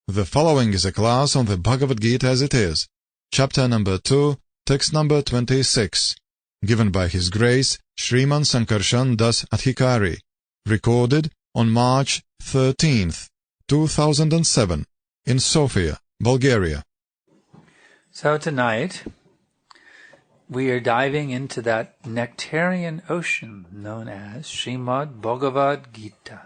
The following is a class on the Bhagavad Gita as it is, chapter number 2, text number 26, given by His Grace Sriman Sankarshan Das Adhikari, recorded on March 13th, 2007, in Sofia, Bulgaria. So tonight, we are diving into that nectarian ocean known as Srimad Bhagavad Gita,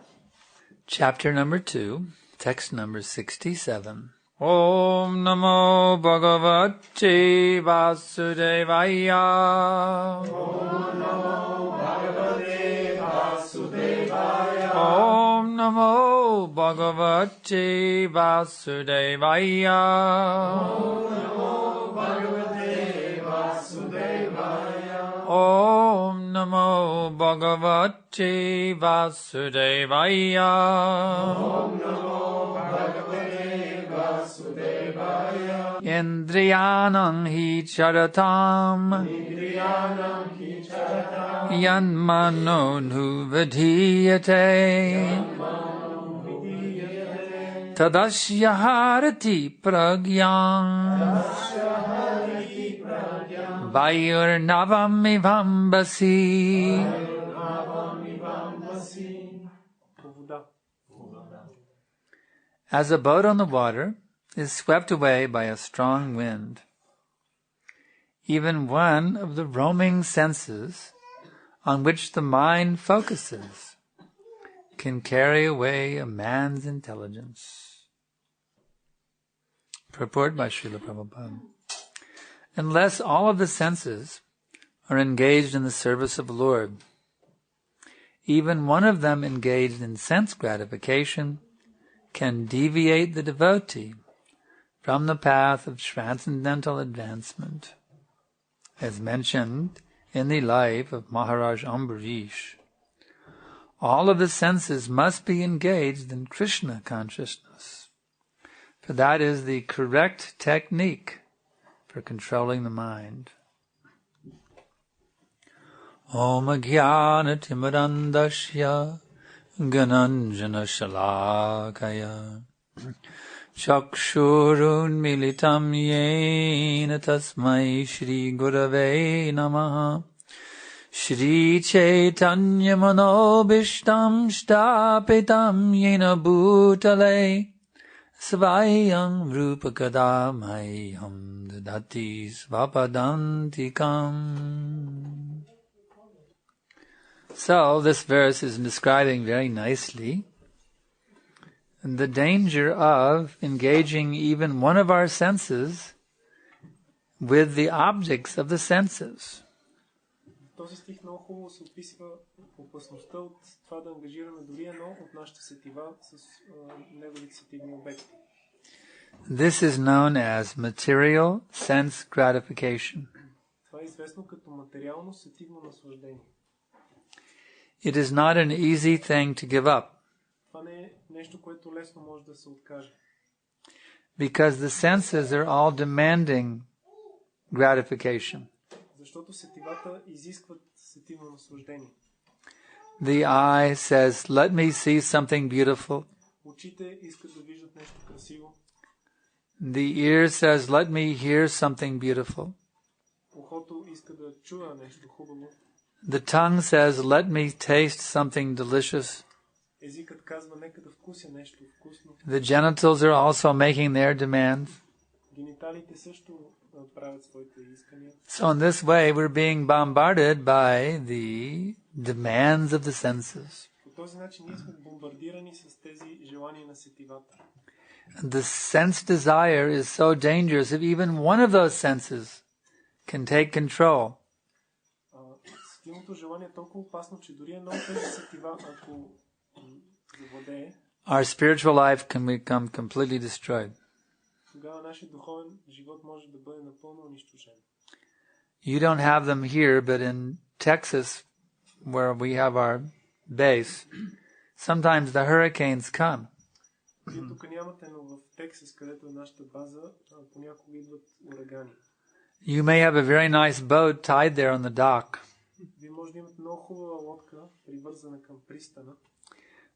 chapter number 2, text number 67. Om Namo Bhagavate Vasudevaya. Om Namo Bhagavate Vasudevaya. Om Namo Bhagavate Vasudevaya. Om Namo Bhagavate Vasudevaya. Om Namo Bhagavate Vasudevaya. Om Namo Bhagavate Vasudevaya. Indriyanam hi charatam. Indriyanam hi charatam. Yanmano nuvadhiyate. Tadasya harati pragyam. Vayurnavam ivambasi. As a boat on the water is swept away by a strong wind, even one of the roaming senses on which the mind focuses can carry away a man's intelligence. Purport by Srila Prabhupada. Unless all of the senses are engaged in the service of the Lord, even one of them engaged in sense gratification can deviate the devotee from the path of transcendental advancement. As mentioned in the life of Maharaj Ambarish, all of the senses must be engaged in Krishna consciousness, for that is the correct technique for controlling the mind. Om Jnana Timirandasya Gananjana Shalakaya Chakshurun Militam Yena Tasmai Shri Gurave Namaha Shri Chaitanya Manobishtam Shtapitam Yena Bhutale Svayam Rupa Kadamayam Dadati Svapadantikam. So, this verse is describing very nicely the danger of engaging even one of our senses with the objects of the senses. Този стих много хубаво се описва опасността от това да ангажираме дори едно от нашите сетива с неговите сетивни обекти. This is known as material sense gratification. Това е известно като материално сетивно наслаждение. It is not an easy thing to give up, Това не е нещо, което лесно може да се откаже. because the senses are all demanding gratification. Защото сетивата изискват сетивно наслаждение. The eye says, let me see something beautiful. Очите искат да виждат нещо красиво. The ear says, let me hear something beautiful. Ухото иска да чуя нещо хубаво. The tongue says, let me taste something delicious. Езикът казва, нека да вкуся нещо вкусно. The genitals are also making their demands. Гениталите също правят своите искания. So in this way, we're being bombarded by the demands of the senses. По този начин ние сме бомбардирани с тези желания на сетивата. The sense desire is so dangerous if even one of those senses can take control. Сетивното желание е толкова опасно, че дори едно от тези сетива, ако завладее, Our spiritual life can become completely destroyed. тогава нашия духовен живот може да бъде напълно унищожен. You don't have them here, but in Texas, where we have our base, sometimes the hurricanes come. Вие тук нямате, но в Тексас, където е нашата база, понякога идват урагани. You may have a very nice boat tied there on the dock, Вие може да имате много хубава лодка, привързана към пристана,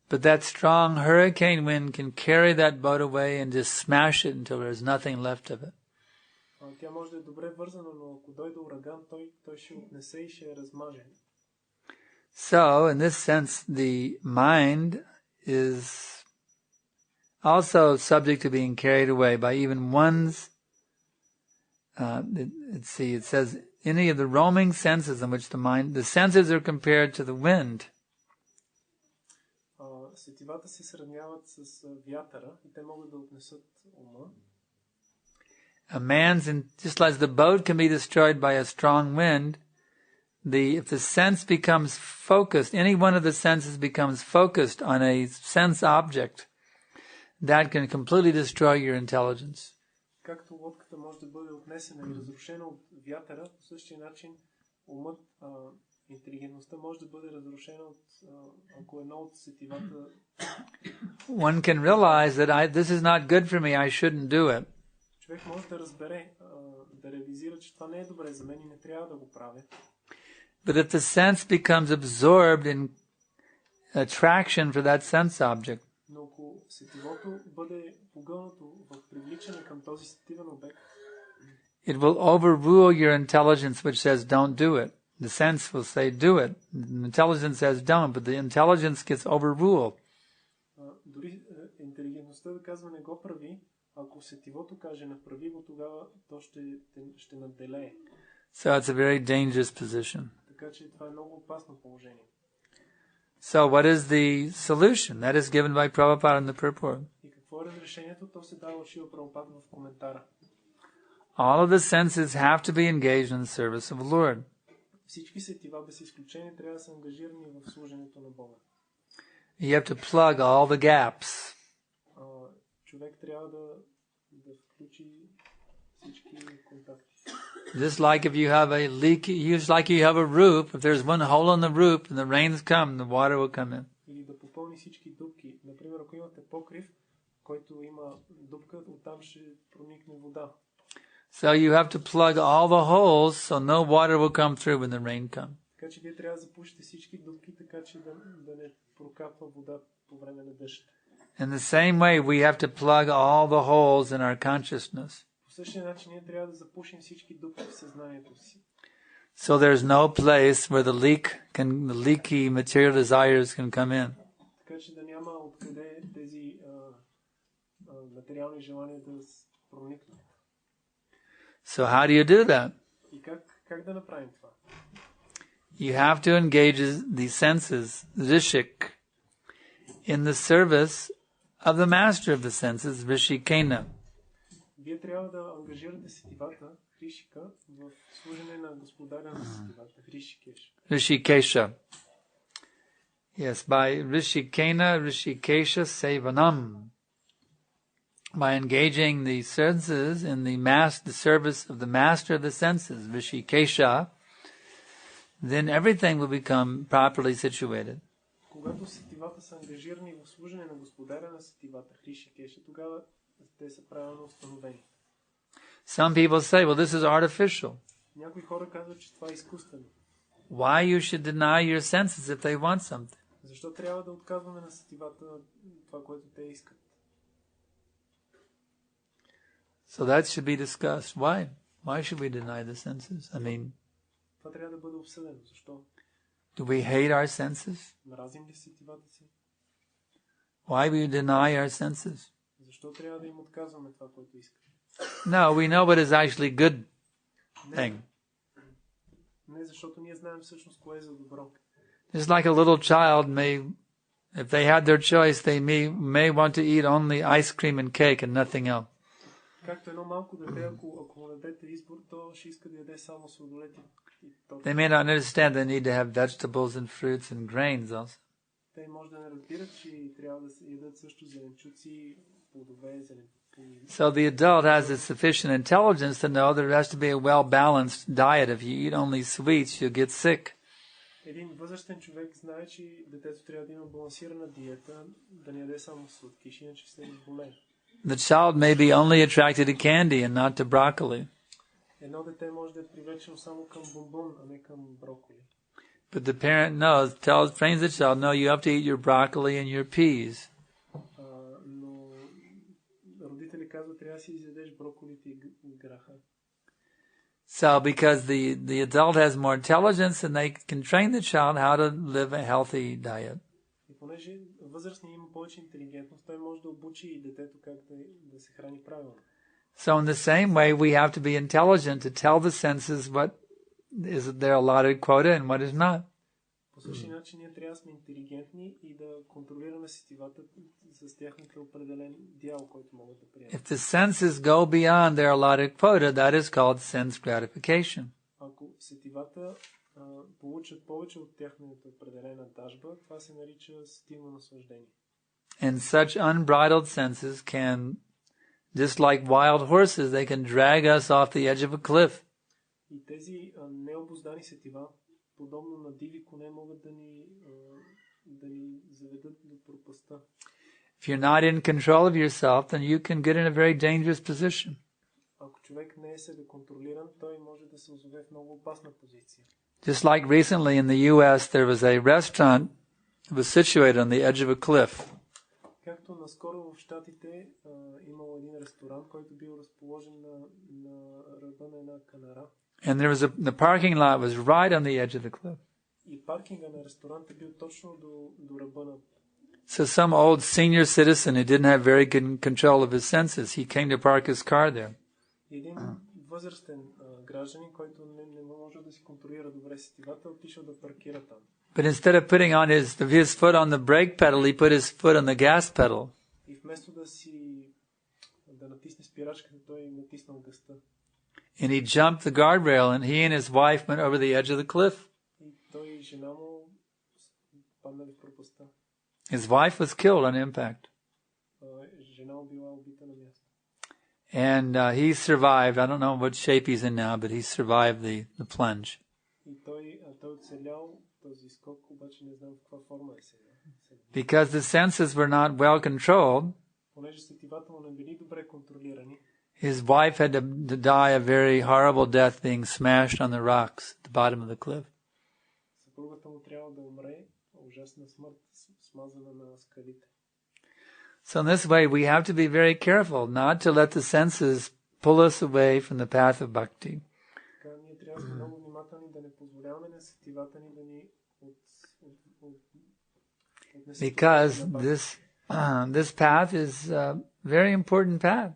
But that strong hurricane wind can carry that boat away and just smash it until there's nothing left of it. Тя може да е добре вързана, но ако дойде ураган, той ще отнесе и ще я размаже. So, in this sense, the mind is also subject to being carried away by even one's, it says, any of the roaming senses in which the senses are compared to the wind. Сетивата се сравняват с вятъра и те могат да отнесат ума. Just as the boat can be destroyed by a strong wind, if the sense becomes focused, any one of the senses becomes focused on a sense object, that can completely destroy your intelligence. Както лодката може да бъде отнесена и разрушена от вятъра, по същия начин умът, интелигентността може да бъде разрушена ако едно от сетивата. One can realize that this is not good for me, I shouldn't do it. Човек може да разбере, да реализира, че това не е добре за мен и не трябва да го правя. But if the sense becomes absorbed in attraction for that sense object, но ако сетивото бъде погълнато в привличане към този сетивен обект, it will overrule your intelligence which says don't do it. The sense will say do it. The intelligence says don't, but the intelligence gets overruled. Дори интелигентността да казва не го прави, ако сетивото каже направи го, тогава то ще надделее. So it's a very dangerous position. Така че това е много опасно положение. So what is the solution? That is given by Prabhupada in the purport. И какво е разрешението? То се дава от Шрила Прабхупада в коментара. All of the senses have to be engaged in the service of the Lord. Всички сетива без изключение трябва да са ангажирани в служенето на Бога. You have to plug all the gaps. Човек трябва да включи всички контакти. Just like if you have a leak, just like you have a roof, if there's one hole in the roof and the rains come, the water will come in. Или да попълни всички дупки. Например, ако имате покрив, който има дупка, оттам ще проникне вода. So you have to plug all the holes so no water will come through when the rain comes. Така че вие трябва да запушите всички дупки, така че да не прокапва вода по време на дъжд. In the same way, we have to plug all the holes in our consciousness. По същия начин ние трябва да запушим всички дупки в съзнанието си. So there's no place where the leaky material desires can come in. Така че да няма откъде тези материални желания да проникнат. So how do you do that? И как да направим това? You have to engage the senses, Rishik, in the service of the master of the senses, Rishikena. Вие трябва да ангажирате сетивата, Ришика, в служене на господаря на сетивата, Ришикеш. Rishikesha. Yes, by Rishikena, Rishikesha Sevanam. By engaging the senses in the service of the master of the senses, Rishikesha, then everything will become properly situated. Когато сетивата са ангажирани в служене на господаря на сетивата, Ришикеша, тогава те са правилно установени. Some people say, well, this is artificial. Някои хора казват, че това е изкуствено. Why you should deny your senses if they want something? Защо трябва да отказваме на сетивата това, което те искат? So that should be discussed. Why? Why should we deny the senses? I mean, това трябва да бъде обсъдено. Защо? Do we hate our senses? Мразим ли сетивата си? Why we deny our senses? Защо трябва да им отказваме това, което искат? No, we know what is actually good thing. Не, защото ние знаем всъщност кое е за добро. Just like a little child if they had their choice, they may want to eat only ice cream and cake and nothing else. Както едно малко дете, ако му дадете избор, то ще иска да яде само сладоледи. They may not understand they need to have vegetables and fruits and grains also. Те може да не разбират, че трябва да се ядат също зеленчуци, плодове, So the adult has a sufficient intelligence to know there has to be a well-balanced diet. If you eat only sweets, you'll get sick. Един възрастен човек знае, че детето трябва да има балансирана диета, да не яде само сладкиш, иначе се разболее. The child may be only attracted to candy and not to broccoli. Едно дете може да е привлечено само към бомбон, а не към броколи. But the parent trains the child, no, you have to eat your broccoli and your peas. Но родители казват, трябва да си изядеш броколите и граха. So because the adult has more intelligence and they can train the child how to live a healthy diet. И понеже възрастният има повече интелигентност, той може да обучи и детето как да се храни правилно. So in the same way, we have to be intelligent to tell the senses what is their allotted quota and what is not. По същия начин ние трябва да сме интелигентни и да контролираме сетивата с тяхната определен дял, който могат да приемат. If the senses go beyond their allotted quota, that is called sense gratification. Ако сетивата получат повече от тяхната определена дажба, това се нарича сетивно наслаждение. And such unbridled senses can, just like wild horses, they can drag us off the edge of a cliff. И тези необуздани сетива, подобно на диви коне, могат да ни заведат до пропастта. If you're not in control of yourself, then you can get in a very dangerous position. Ако човек не е себе контролиран, той може да се озове в много опасна позиция. Just like recently in the U.S., there was a restaurant that was situated on the edge of a cliff. Както наскоро в Щатите имало един ресторант, който бил разположен на ръба на една канара. And there was the parking lot was right on the edge of the cliff. И паркинга на ресторанта бил точно до ръба на. So some old senior citizen who didn't have very good control of his senses, he came to park his car there. Един възрастен гражданин, който не може да си контролира добре сетивата, отишъл да паркира там. But instead of putting on his foot on the brake pedal, he put his foot on the gas pedal. И вместо да натисне спирачката, той натиснал газта. And he jumped the guardrail, and he and his wife went over the edge of the cliff. И той и жена му паднали в пропастта. His wife was killed on impact. Жена му била убита на място. And he survived. I don't know what shape he's in now, but he survived the plunge. И той оцелял този скок, обаче не знам в каква форма е сега. Because the senses were not well controlled, понеже сетивата му не били добре контролирани, his wife had to die a very horrible death being smashed on the rocks at the bottom of the cliff. Съпругата му трябва да умре ужасна смърт, смазана на скалите. So in this way, we have to be very careful not to let the senses pull us away from the path of bhakti. Така ние трябва да сме много внимателни да не позволяваме на сетивата ни да ни Because this path is a very important path.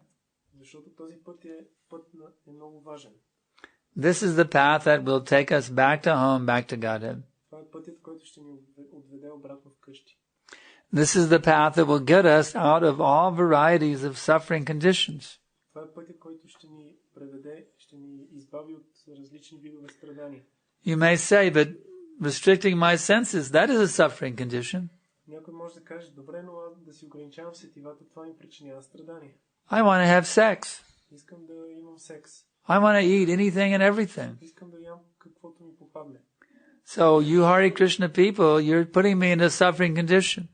Защото този път е много важен. This is the path that will take us back to home, back to Godhead. Това е пътят, който ще ни отведе обратно вкъщи. This is the path that will get us out of all varieties of suffering conditions. Това е пътят, който ще ни преведе, ще ни избави от различни видове страдания. You may say, but restricting my senses, that is a suffering condition. Някой може да каже, добре, но да си ограничавам сетивата, това ми причинява страдания. I want to have sex. Искам да имам секс. I want to eat anything and everything. Искам да ям каквото ми попадне. So you Hare Krishna people, you're putting me in a suffering condition.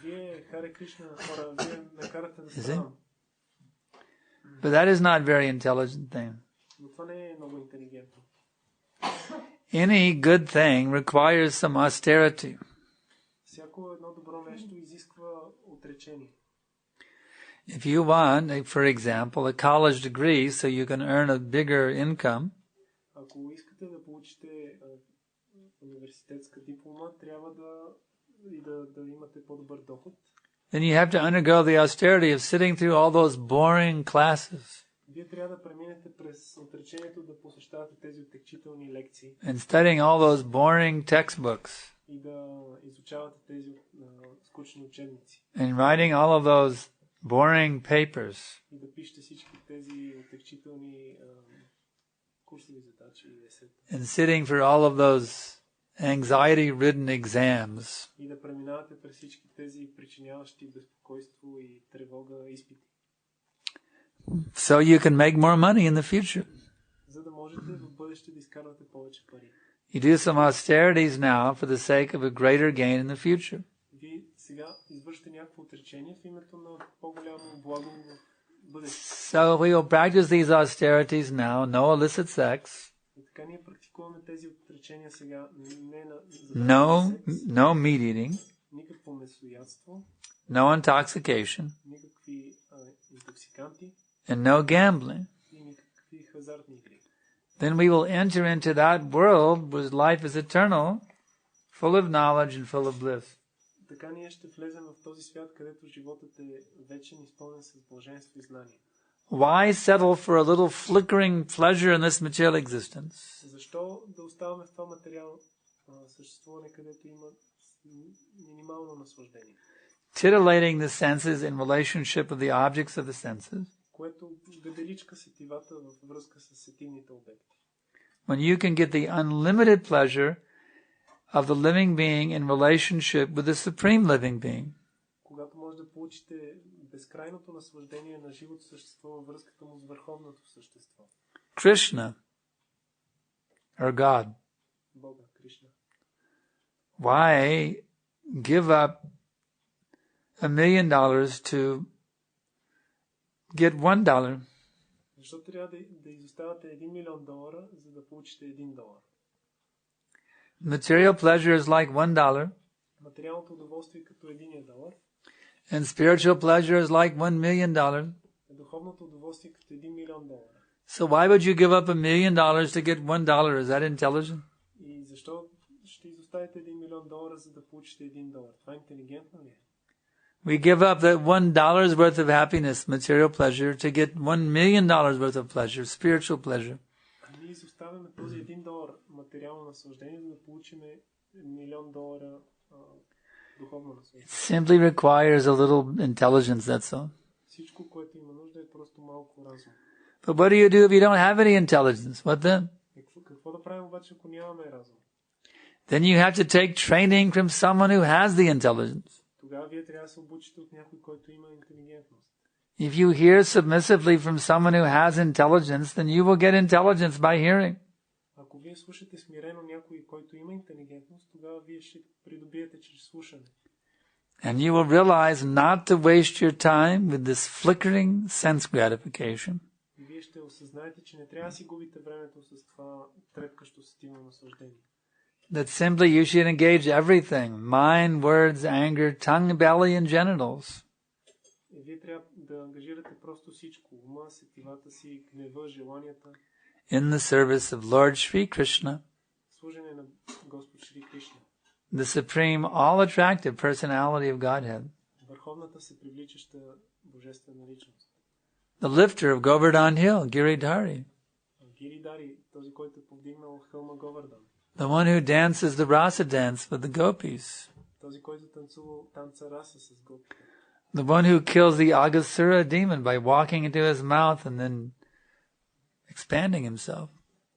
Вие, Харе Кришна хора, вие ме карате да страдам. But that is not a very intelligent thing. Но това не е много интелигентно. Any good thing requires some austerity. Всяко едно добро нещо изисква отречение. If you want, for example, a college degree so you can earn a bigger income, ако искате да получите университетска диплома, трябва да имате по-добър доход. Then you have to undergo the austerity of sitting through all those boring classes. Вие трябва да преминете през отречението да посещавате тези отекчителни лекции. And studying all those boring textbooks. И да изучавате тези скучни учебници. And writing all of those boring papers. И да пишете всички тези отекчителни курсови задачи и есета. And sitting for all of those anxiety-ridden exams. И да преминавате през всички тези причиняващи безпокойство и тревога изпити. So you can make more money in the future. За да можете в бъдеще да изкарвате повече пари. You do some austerities now for the sake of a greater gain in the future. Вие сега извършите някакво отречение в името на по-голямо благо в бъдеще. So we will practice these austerities now, no illicit sex. И така ние практикуваме тези изречения сега не на no meat eating, никакво месоядство, no intoxication, никакви интоксиканти and no gambling. и никакви хазартни игри. Then we will enter into that world where life is eternal, full of knowledge and full of bliss. Така ние ще влезем в този свят, където животът е вечен, изпълнен с блаженство и знание. Why settle for a little flickering pleasure in this material existence? Защо да оставаме в това материално съществуване, където има минимално наслаждение? Titillating the senses in relationship with the objects of the senses. Което гаделичка сетивата във връзка с сетивните обекти. When you can get the unlimited pleasure of the living being in relationship with the supreme living being. Когато може да получите безкрайното наслаждение на живото същество във връзката му с върховното същество. Krishna, or God. Бога, Кришна. Why give up $1 million to get $1? Защо трябва да изоставяте $1 милион, за да получите $1? Material pleasure is like $1. Материалното удоволствие като $1. And spiritual pleasure is like $1 million. Духовното удоволствие като $1 милион. So why would you give up $1 million to get $1? Is that intelligent? И защо ще изоставите $1 милион, за да получите $1? Това интелигентно ли е? We give up that $1 worth of happiness, material pleasure, to get $1 million worth of pleasure, spiritual pleasure. Ние изоставяме този $1 материално наслаждение, за да получим $1 милион духовно наслаждение. It simply requires a little intelligence, that's all. Всичко, което има нужда, е просто малко разум. But what do you do if you don't have any intelligence? What then? Какво да правим обаче, ако нямаме разум? Then you have to take training from someone who has the intelligence. Тогава вие трябва да се обучите от някой, който има интелигентност. If you hear submissively from someone who has intelligence, then you will get intelligence by hearing. Ако вие слушате смирено някой, който има интелигентност, тогава вие ще придобиете чрез слушане. And you will realize not to waste your time with this flickering sense gratification. И вие ще осъзнаете, че не трябва да си губите времето с това трепкащо сетивно наслаждение. That simply you should engage everything, mind, words, anger, tongue, belly, and genitals. И вие трябва да ангажирате просто всичко, ума, сетивата си, гнева, желанията. In the service of Lord Shri Krishna, служене на Господ Шри Кришна, the supreme, all-attractive personality of Godhead, върховната всепривличаща божествена личност. The lifter of Govardhan Hill, Giridhari. Гиридари, този, който е повдигнал хълма Говардан. The one who dances the rasa dance with the gopis. Този, който танцува танца раса с гопите. The one who kills the Aghasura demon by walking into his mouth and then expanding himself.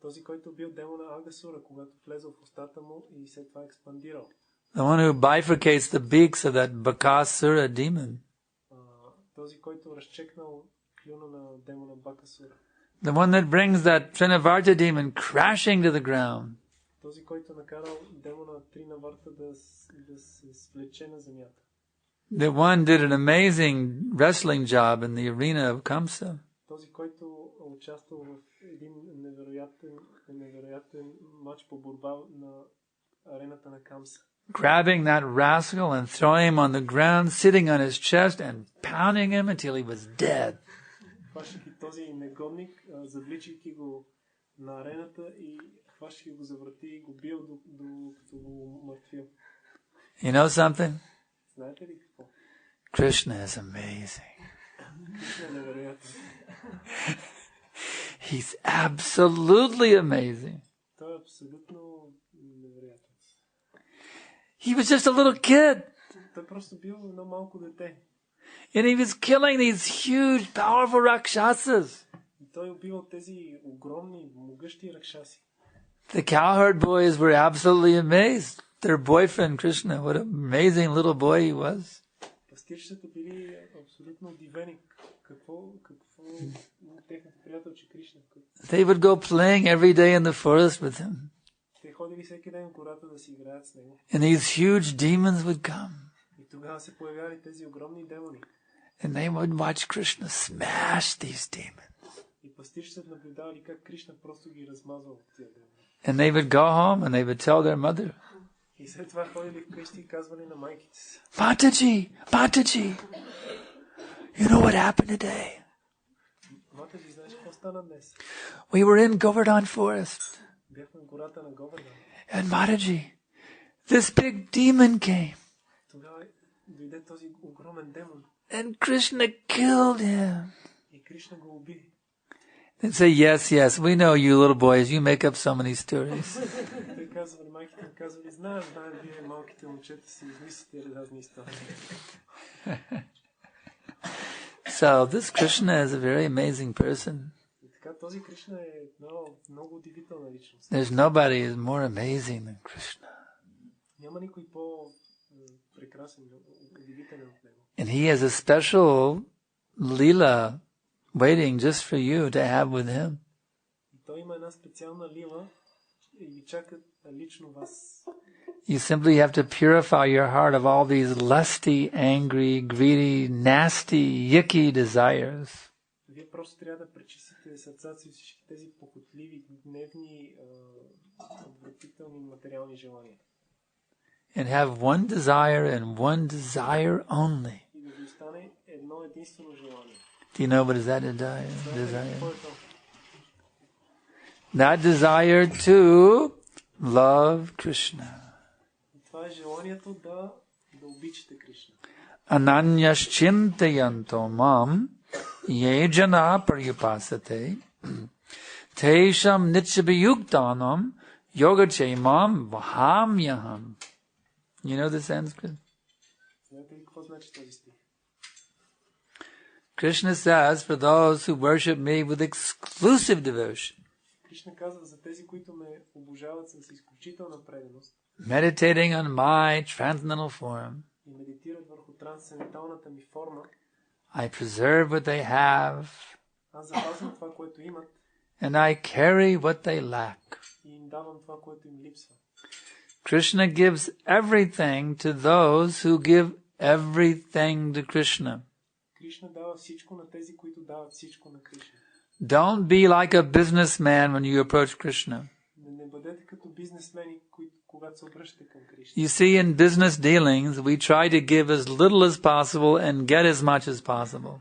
Този, който бил демона Агасура, когато влезе в устата му и след това експандирал. The one who bifurcates the beaks of that Bakasura demon. Този, който разчекнал клюна на демона Бакасура. The one that brings that Trinavarta demon crashing to the ground. Този, който накарал демона Тринаварта да се свлече на земята. The one did an amazing wrestling job in the arena of Kamsa. Този, който участвал в един невероятен матч по борба на арената на Камса. Grabbing that rascal and throwing him on the ground, sitting on his chest and pounding him until he was dead. Хващайки този негодник, завличайки го на арената и хващайки го за врати и го бил докато го мъртвил. You know something? Знаете ли какво? Krishna is amazing. Кришна е невероятен. He's absolutely amazing. Той е абсолютно невероятен. He was just a little kid. Той просто бил едно малко дете. And he was killing these huge, powerful rakshasas. И той убивал тези огромни, могъщи ракшаси. The cowherd boys were absolutely amazed. Their boyfriend, Krishna, what an amazing little boy he was. Пастирчетата били абсолютно удивени. Какво техните приятелче Кришна. They would go playing every day in the forest with him. Те ходили всеки ден в гората да си играят с него. And these huge demons would come. И тогава се появяли тези огромни демони. And they would watch Krishna smash these demons. И пастирчетата наблюдавали как Кришна просто ги размазвал от тия демони. And they would go home and they would tell their mother, И след това ходили вкъщи и казвали на майките си. Mataji, Mataji, you know what happened today? Матаджи, знаеш какво стана днес? We were in Govardhan forest. Бяхме в гората на Говардан. And Mataji, this big demon came. Тогава дойде този огромен демон. And Krishna killed him. И Кришна го уби. They say, yes, we know you little boys, you make up so many stories. Те казвали, майките им казвали, знаем, вие малките момчета си измислите разни истории. So this Krishna is a very amazing person. И така този Кришна е много удивителна личност. There's nobody is more amazing than Krishna. Няма никой по-прекрасен, удивителен от него. And he has a special lila waiting just for you to have with him. И той има една специална лила и ви чакат лично вас. You simply have to purify your heart of all these lusty, angry, greedy, nasty, yucky desires. Вие просто трябва да пречистите сърцата си всички тези похотливи, гневни, отвратителни материални желания. And have one desire and one desire only. И да ви остане едно единствено желание. Do you know what is that desire? That desire to love Krishna. Това е желанието да обичате Кришна. Ananyaschintayanto mam ye jana paryupasate tesham nityabhyuktanam yogachemam vahamyaham. You know the Sanskrit? Знаете ли какво значи този стих? Krishna says, for those who worship me with exclusive devotion, Кришна казва за тези, които ме обожават с изключителна преданост, meditating on my transcendental form, и медитират върху трансценденталната ми форма, I preserve what they have, аз запазвам това, което имат, and I carry what they lack. и им давам това, което им липсва. Krishna gives everything to those who give everything to Krishna. Кришна дава всичко на тези, които дават всичко на Кришна. Don't be like a businessman when you approach Krishna. Не бъдете като бизнесмени, когато се обръщате към Кришна. You see, in business dealings, we try to give as little as possible and get as much as possible.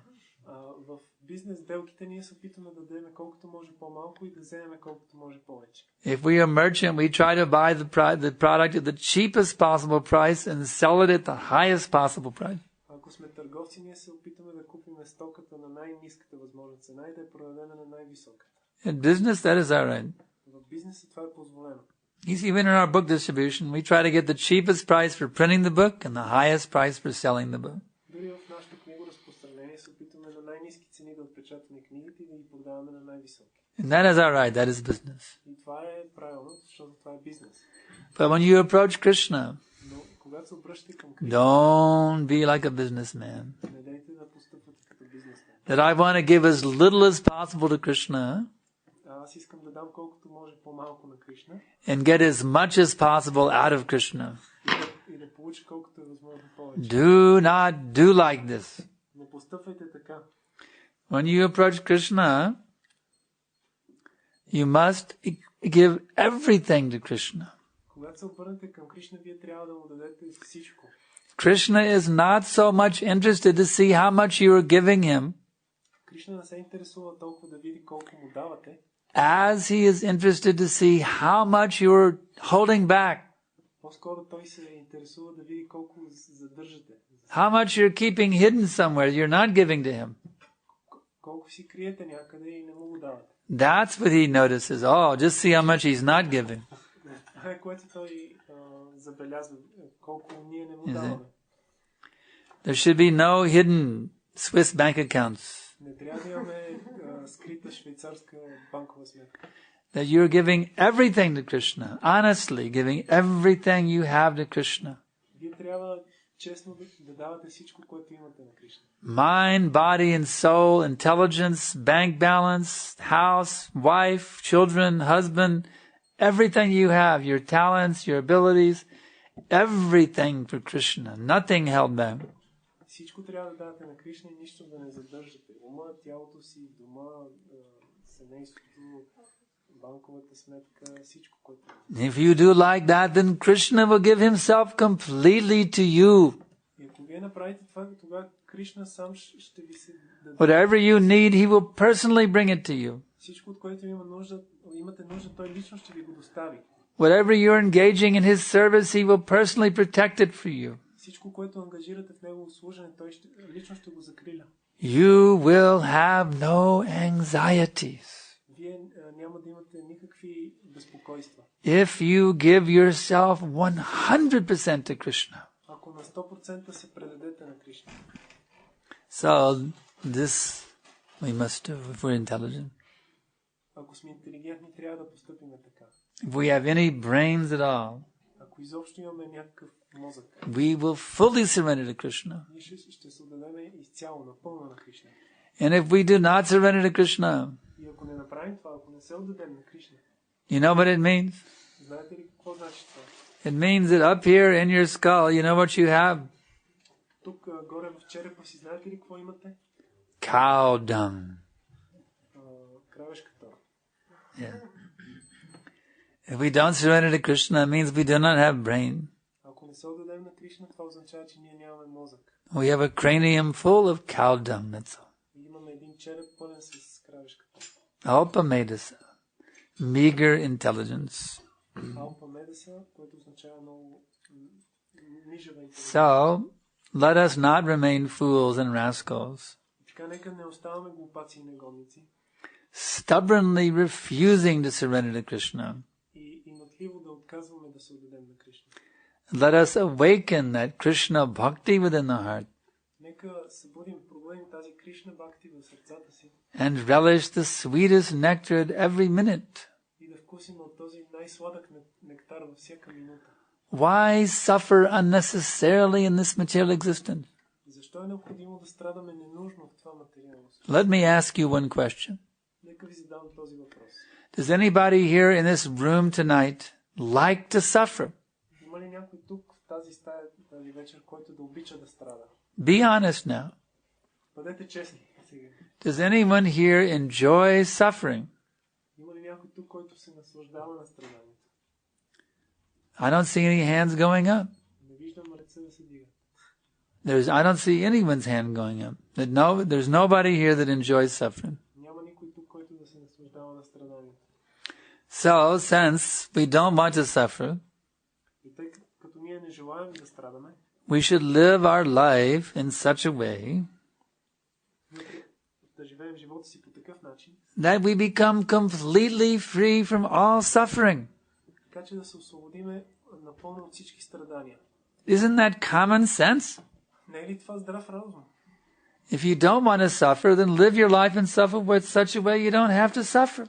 В бизнес сделките ние се опитваме да дадем колкото може по-малко и да вземем колкото може повече. If we are a merchant, we try to buy the product at the cheapest possible price and sell it at the highest possible price. Ако сме търговци, ние се опитваме да купим стоката на най-ниската възможна цена и да я продадем на най-високата. In business, that is all right. В бизнеса това е позволено. Even in our book distribution, we try to get the cheapest price for printing the book and the highest price for selling the book. Дори в нашето книго разпространение се опитваме на най-ниски цени да отпечатаме книгите и да ги продаваме на най-високи. And that is all right. That is business. И това е правилно, защото това е бизнес. But when you approach Krishna, Но когато се обръщате към Кришна, don't be like a businessman. не дайте да постъпвате като бизнесмен. That I want to give as little as possible to Krishna Аз искам да дам колкото може по-малко на Кришна and get as much as possible out of Krishna. и да получа колкото е възможно повече. Do not do like this. Не постъпвайте така. When you approach Krishna, you must give everything to Krishna. Когато се обърнете към Кришна, вие трябва да му дадете всичко. Krishna is not so much interested to see how much you are giving him Кришна не се интересува толкова да види колко му давате, as he is interested to see how much you are holding back, по-скоро той се интересува да види колко задържате. how much you're keeping hidden somewhere you're not giving to him. Колко си криете някъде и не му го давате. That's what he notices. Oh, just see how much he's not giving. Това е което той забелязва, колко ние не му даваме. There should be no hidden Swiss bank accounts. Не трябва да имаме скрита швейцарска банкова сметка. That you're giving everything to Krishna, honestly giving everything you have to Krishna. Вие трябва честно да давате всичко, което имате на Кришна. Mind, body and soul, intelligence, bank balance, house, wife, children, husband, everything you have, your talents, your abilities, everything for Krishna, nothing held back. Всичко трябва да давате на Кришна и нищо да не задържате. Ума, тялото си, дома, семейството, банковата сметка, всичко, което... If you do like that, then Krishna will give himself completely to you. И ако вие направите това, тогава Кришна сам ще ви се даде. Whatever you need, he will personally bring it to you. Всичко, от което имате нужда, той лично ще ви го достави. Whatever you're engaging in his service, he will personally protect it for you. Всичко, което ангажирате в негово служене, той лично ще го закриля. You will have no anxieties. Вие няма да имате никакви безпокойства. If you give yourself 100% to Krishna. Ако на 100% се предадете на Кришна. So, this we must do if we're intelligent. Ако сме интелигентни, трябва да постъпим така. If we have any brains at all, ако изобщо имаме някакъв мозък, we will fully surrender to Krishna. ние ще се отдадем изцяло, напълно на Кришна. And if we do not surrender to Krishna, и ако не направим това, ако не се отдадем на Кришна, you know what it means? знаете ли какво значи това? It means that up here in your skull, you know what you have? Тук горе в черепа си, знаете ли какво имате? Cow dung. Кравешката. Yeah. If we don't surrender to Krishna, it means we do not have brain. Ако не се отдадем на Кришна, това означава, че ние нямаме мозък. We have a cranium full of cow dung, that's all. Имаме един череп пълен с кравешката. Alpa medasa, meager intelligence. Алпа медеса, което означава много нижава интелигенция. So, let us not remain fools and rascals, Така нека не оставаме глупаци и негодници. Stubbornly refusing to surrender to Krishna. И натливо да отказваме да се отдадем на Кришна. Let us awaken that Krishna bhakti within the heart. Нека събудим, пробудим тази Кришна бхакти в сърцата си. And relish the sweetest nectar at every minute. И да вкусим от този най-сладък нектар във всяка минута. Why suffer unnecessarily in this material existence? Защо е необходимо да страдаме ненужно в това материално свят? Let me ask you one question. Нека ви задам този въпрос. Does anybody here in this room tonight like to suffer? Има ли някой тук в тази стая тази вечер, който да обича да страда? Be honest now. Бъдете честни сега. Does anyone here enjoy suffering? Има ли някой тук, който се наслаждава на страданието? I don't see any hands going up. Не виждам ръце да се дигат. I don't see anyone's hand going up. There's nobody here that enjoys suffering. Няма никой тук, който да се наслаждава на страданието. So, since we don't want to suffer, И тъй като ние не желаем да страдаме, we should live our life in such a way да живеем живота си по такъв начин, that we become completely free from all suffering. така че да се освободиме напълно от всички страдания. Isn't that common sense? Не е ли това здрав разум? If you don't want to suffer, then live your life and suffer with such a way you don't have to suffer.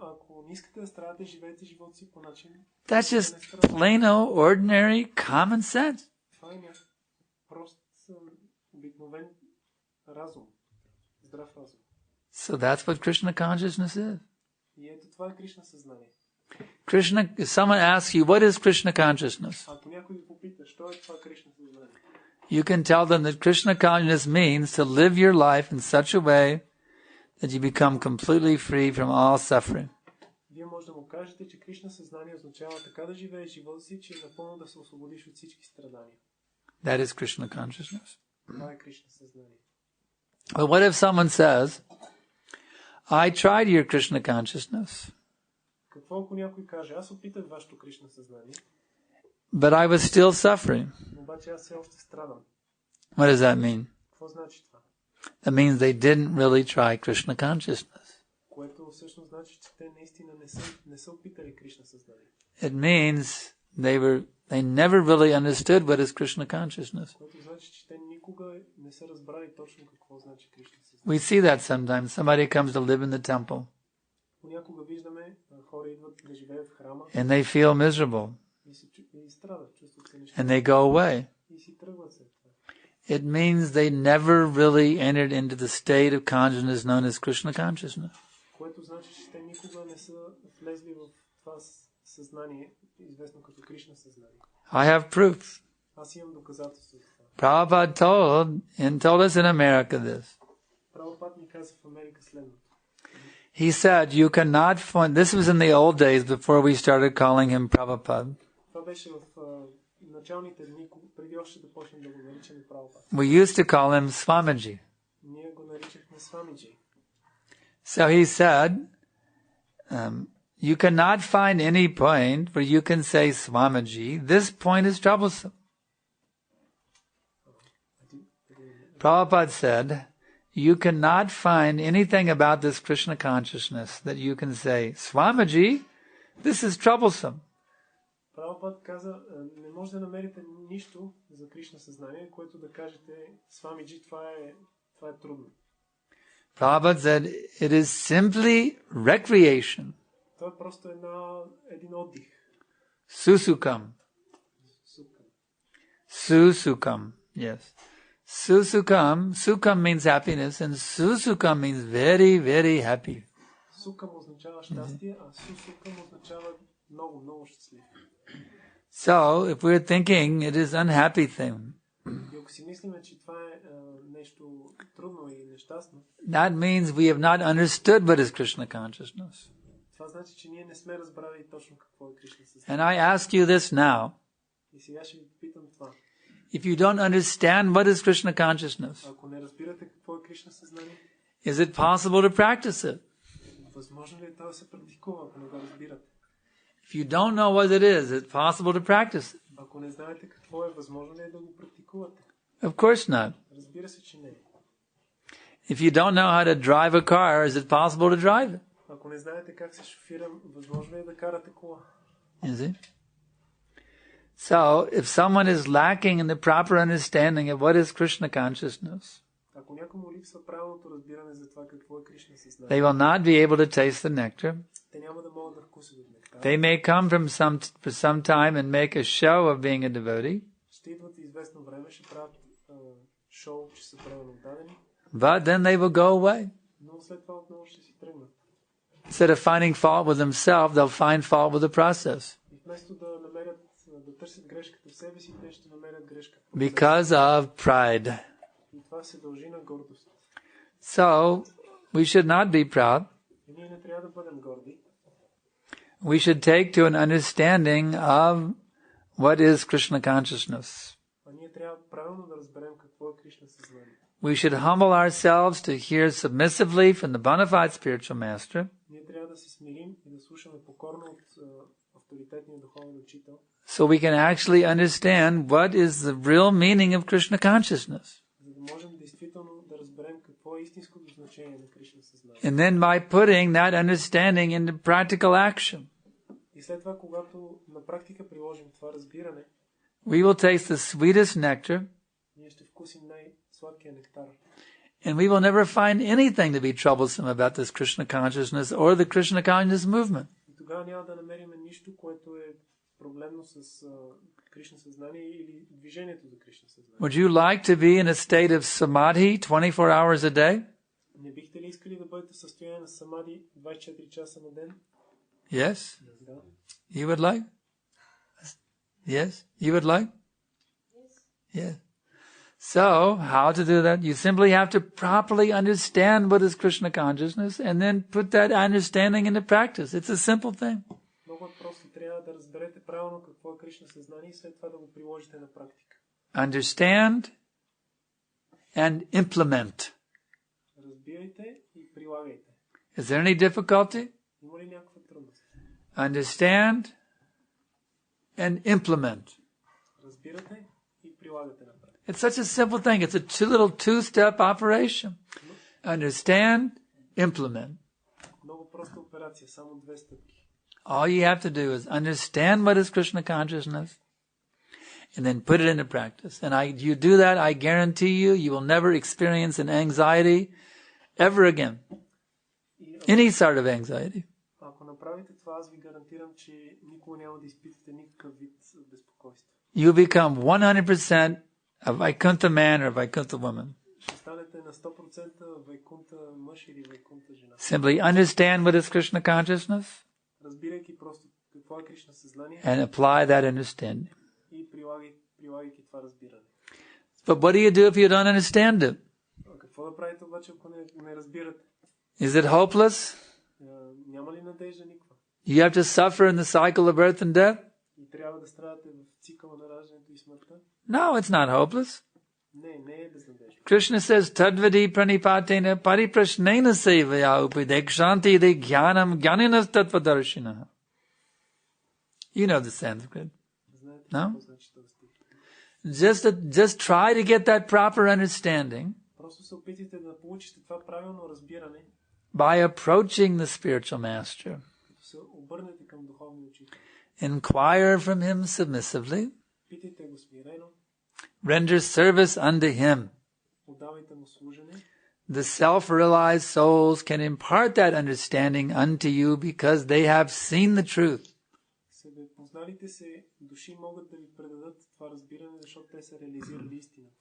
Ако не искате да страдате, живеете живота си по начин. That's just plain old, ordinary, common sense. Това е прост, обикновен разум. Здрав разум. So that's what Krishna consciousness is. И ето това е Кришна съзнание. Krishna, if someone asks you, what is Krishna consciousness? Ако някой ви попита, що е това Кришна съзнание? You can tell them that Krishna consciousness means to live your life in such a way that you become completely free from all suffering. Вие може да му кажете, че Кришна съзнание означава така да живееш живота си, че напълно да се освободиш от всички страдания. That is Krishna consciousness. Това е Кришна съзнание. But what if someone says, I tried your Krishna consciousness, Какво ако някой каже, аз опитах вашето Кришна съзнание, but I was still suffering? но обаче аз все още страдам. What does that mean? Какво значи това? That means they didn't really try Krishna consciousness. Което всъщност значи, че те наистина не са опитали Кришна съзнание. It means they never really understood what is Krishna consciousness. Което значи, че те никога не са разбрали точно какво значи Кришна съзнание. We see that sometimes. Somebody comes to live in the temple Понякога виждаме хора идват да живеят в храма and they feel miserable и страдат, чувстват се неща and they go away. и си тръгват след това. It means they never really entered into the state of consciousness known as Krishna consciousness. Което значи, че те никога не са влезли в това съзнание, известно като Кришна съзнание. I have proof. Аз имам доказателство за това. Prabhupada told us in America this. Прабхупад ни каза в Америка следното. He said, you cannot find, this was in the old days before we started calling him Prabhupada. Това беше в началните дни, преди още да почнем да го наричаме Прабхупад. We used to call him Swamiji. Ние го наричахме Свамиджи. So he said, you cannot find any point where you can say Swamiji. This point is troublesome. Prabhupada said, you cannot find anything about this Krishna consciousness that you can say, Swamiji, this is troublesome. Прабхупад каза, не може да намерите нищо за Кришна съзнание, което да кажете, Свамиджи, това е трудно. Prabhupada said, it is simply recreation. Това е просто един отдих. Susukam. Susukam, yes. Susukam, sukam means happiness, and susukam means very, very happy. Сукам означава щастие, а сусукам означава много, много щастлив. So, if we're thinking it is unhappy thing, И ако си мислиме, че това е нещо трудно и нещастно, that means we have not understood what is Krishna consciousness. това значи, че ние не сме разбрали точно какво е Кришна съзнание. And I ask you this now. И сега ще ви питам това. If you don't understand what is Krishna consciousness, Ако не разбирате какво е Кришна съзнание, is it possible to practice it? възможно ли е това да се практикува, ако не го разбирате? If you don't know what it is it possible to practice it? Ако не знаете какво е, възможно ли е да го практикувате? Of course not. Разбира се, че не е. If you don't know how to drive a car, is it possible to drive it? Ако не знаете как се шофира, възможно ли е да карате кола? Is it? So, if someone is lacking in the proper understanding of what is Krishna consciousness, Ако някому липсва правилното разбиране за това какво е Кришна they съзнание, will not be able to taste the nectar. те няма да могат да вкусят от нектара. They may come for some time and make a show of being a devotee, Ще идват известно време, ще правят шоу, че са правилно отдадени, but then they will go away. но след това отново ще си тръгнат. Instead of finding fault with themselves, they'll find fault with the process. И вместо да търсят грешката в себе си, те ще намерят грешка в процеса. Because of pride. И това се дължи на гордост. So, we should not be proud. И ние не трябва да бъдем горди. We should take to an understanding of what is Krishna consciousness. А ние трябва правилно да разберем какво е Кришна съзнание. We should humble ourselves to hear submissively from the bona fide spiritual master, Ние трябва да се смирим и да слушаме покорно от авторитетния духовен учител, so we can actually understand what is the real meaning of Krishna consciousness. за да можем действително да разберем какво е истинското значение на Кришна съзнание. And then by putting that understanding into practical action, И след това, когато на практика приложим това разбиране, we will taste the sweetest nectar, ние ще вкусим най-сладкия нектар. and we will never find anything to be troublesome about this Krishna consciousness or the Krishna consciousness movement. И тогава няма да намерим нищо, което е проблемно с Кришна съзнание или движението за Кришна съзнание. Would you like to be in a state of samadhi 24 hours a day? Не бихте ли искали да бъдете в състояние на самади 24 часа на ден? Yes? Да. You would like? Yes? You would like? Yes. So, how to do that? You simply have to properly understand what is Krishna consciousness and then put that understanding into practice. It's a simple thing. Много просто трябва да разберете правилно какво е Кришна съзнание и след това да го приложите на практика. Understand and implement. Разбирайте и прилагайте. Is there any difficulty? Има ли някаква трудност? Understand and implement. Разбирате и прилагате на практика. It's such a simple thing. It's a little two-step operation. Understand, implement. Много проста операция, само 2 стъпки. All you have to do is understand what is Krishna consciousness and then put it into practice. And you do that, I guarantee you will never experience an anxiety ever again. Any sort of anxiety. Ако направите това, аз ви гарантирам, че никога няма да изпитате никакъв вид безпокойство. You become 100% a Vaikuntha man or a Vaikuntha woman. Ще станете на 100% Вайкунта мъж или Вайкунта жена. Simply understand what is Krishna consciousness Разбирайки просто какво е Кришна съзнание and apply that understanding. и прилагайки това разбиране. But what do you do if you don't understand it? А какво да правите обаче, ако не разбирате? Is it hopeless? Няма ли надежда никаква? You have to suffer in the cycle of birth and death? И трябва да страдате в цикъла на раждането и смъртта? No, it's not hopeless. Не е безнадежда. Krishna says, Tadvadi pranipatena pariprashnena sevaya upidekshanti de jnanam jnaninas tattvadarshinaha. You know the Sanskrit. Знаете No? какво значи този стих? Just try to get that proper understanding Просто се опитайте да получите това правилно разбиране, by approaching the spiritual master. като се обърнете към духовния учител. Inquire from him submissively. Питайте го смирено, Render service unto him. отдавайте му служене. The self-realized souls can impart that understanding unto you because they have seen the truth. Позналите се души могат да ви предадат това разбиране, защото те са реализирали истината.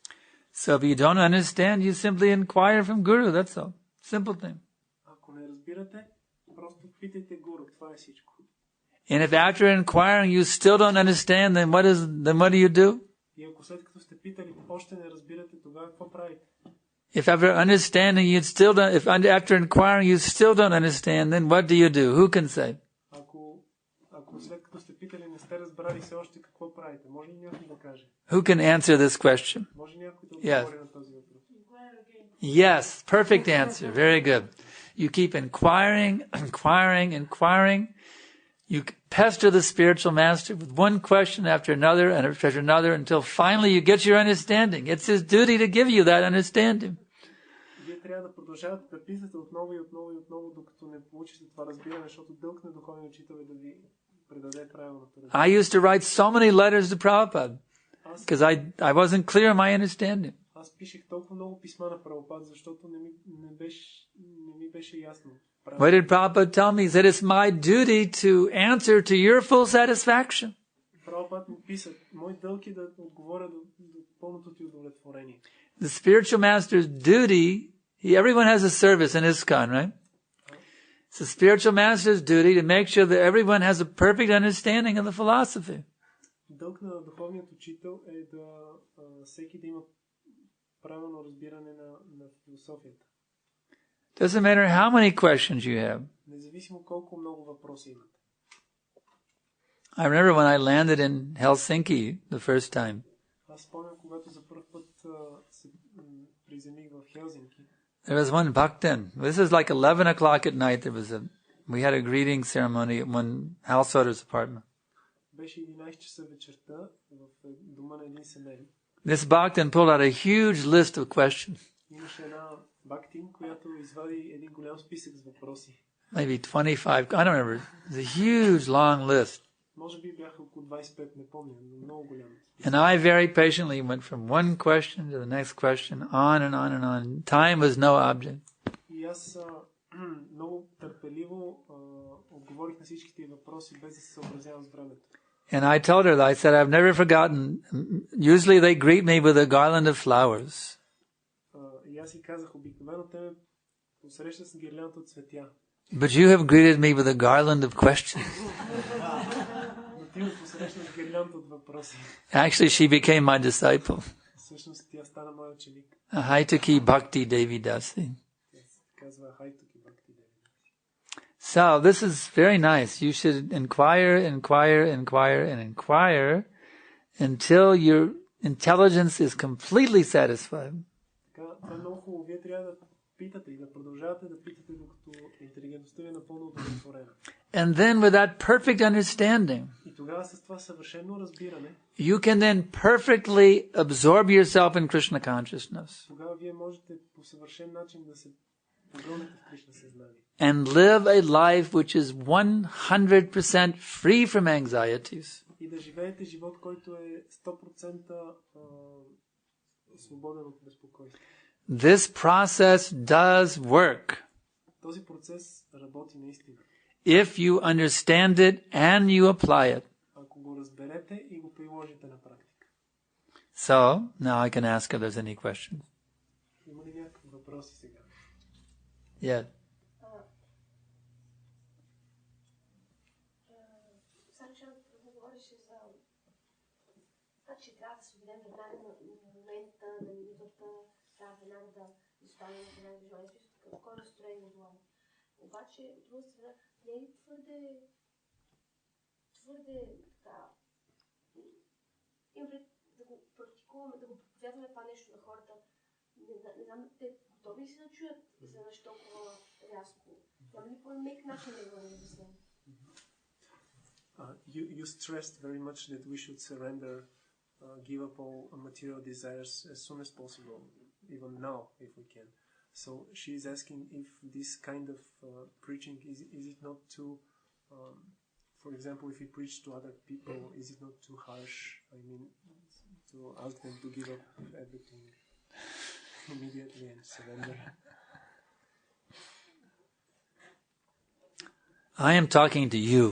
So if you don't understand, you simply inquire from Guru, that's all. Simple thing. Ако не разбирате, просто питайте гуру, това е всичко. And if after inquiring you still don't understand, then what do you do? И ако след като сте питали, още не разбирате, тогава какво правите? If after understanding you still don't, if after inquiring you still don't understand, then what do you do? Who can say? Ако след като сте питали, не сте разбрали все още какво правите, може ли някой да каже? Who can answer this question? Може някой да Yes. отговори на този въпрос? Yes, perfect answer. Very good. You keep inquiring. You pester the spiritual master with one question after another and after another until finally you get your understanding. It's his duty to give you that understanding. Вие трябва да продължавате да питате отново и отново, докато не получите това разбиране, защото дълг на духовния учител е да ви предаде правилното разбиране. I used to write so many letters to Prabhupada because I wasn't clear in my understanding. Аз пишех толкова много писма на Прабхупад, защото не ми беше ясно. What did Prabhupada tell me? He said, it's my duty to answer to your full satisfaction. Прабхупад ми писа, мой дълг е да отговоря до пълното ти удовлетворение. The spiritual master's duty, everyone has a service in ISKCON, right? It's the spiritual master's duty to make sure that everyone has a perfect understanding of the philosophy. Дълг на духовният учител е да всеки да има правилно разбиране на философията. Doesn't matter how many questions you have. Независимо колко много въпроси имате. I remember when I landed in Helsinki the first time. Аз спомням, когато за първ път се приземих в Хелзинки. There was one bhaktan. This is like 11 o'clock at night. We had a greeting ceremony at one householder's apartment. Беше 11 часа вечерта в дома на един семейн. This bhaktan pulled out a huge list of questions. Имаше една бхактин, която извади един голям списък с въпроси. Maybe 25, I don't remember. It's a huge long list. Може би бяха около 25, не помня, но много голям. And I very patiently went from one question to the next question, on and on and on. Time was no object. И аз много търпеливо отговорих на всичките въпроси, без да се съобразявам с времето. And I told her, I said, I've never forgotten. Usually they greet me with a garland of flowers. И аз си казах, обикновено те ме посрещат с гирлянда от цветя. But you have greeted me with a garland of questions. Но ти ме посрещна с гирлянда от въпроси. Actually, she became my disciple. Всъщност тя стана мой ученик. Haitaki Bhakti Devi Dasi. Казва Haitaki Bhakti Devi. So this is very nice. You should inquire until your intelligence is completely satisfied. Това е много хубаво. Вие трябва да питате и да продължавате да питате, докато интелигентността ви е напълно удовлетворена. And then with that perfect understanding, И тогава с това съвършено разбиране, you can then perfectly absorb yourself in Krishna consciousness тогава вие можете по съвършен начин да се погълнете в Кришна съзнание. and live a life which is 100% free from anxieties. И да живеете живот, който е 100% свободен от безпокойство. This process does work Този процес работи наистина. if you understand it and you apply it. Ако го разберете и го приложите на практика. So, now I can ask if there's any questions. Има ли някакви въпроси сега? Yeah. Санкаршан говореше за това, че трябва да се ведем веднага на момента, на минутата, трябва веднага да изпълним веднага желанието. такова настроение глава. Обаче, от друга страна, не е твърде така, имам пред да го практикуваме, да го проповядваме това нещо на хората. Не знам, те готови ли си да чуят за нещо толкова рязко? Няма ли по-мек начин да го обясним? You stressed very much that we should surrender, give up all material desires as soon as possible, even now, if we can. So she is asking if this kind of preaching is it not too, for example, if we preach to other people, is it not too harsh? I mean, to ask them to give up everything immediately and surrender. I am talking to you.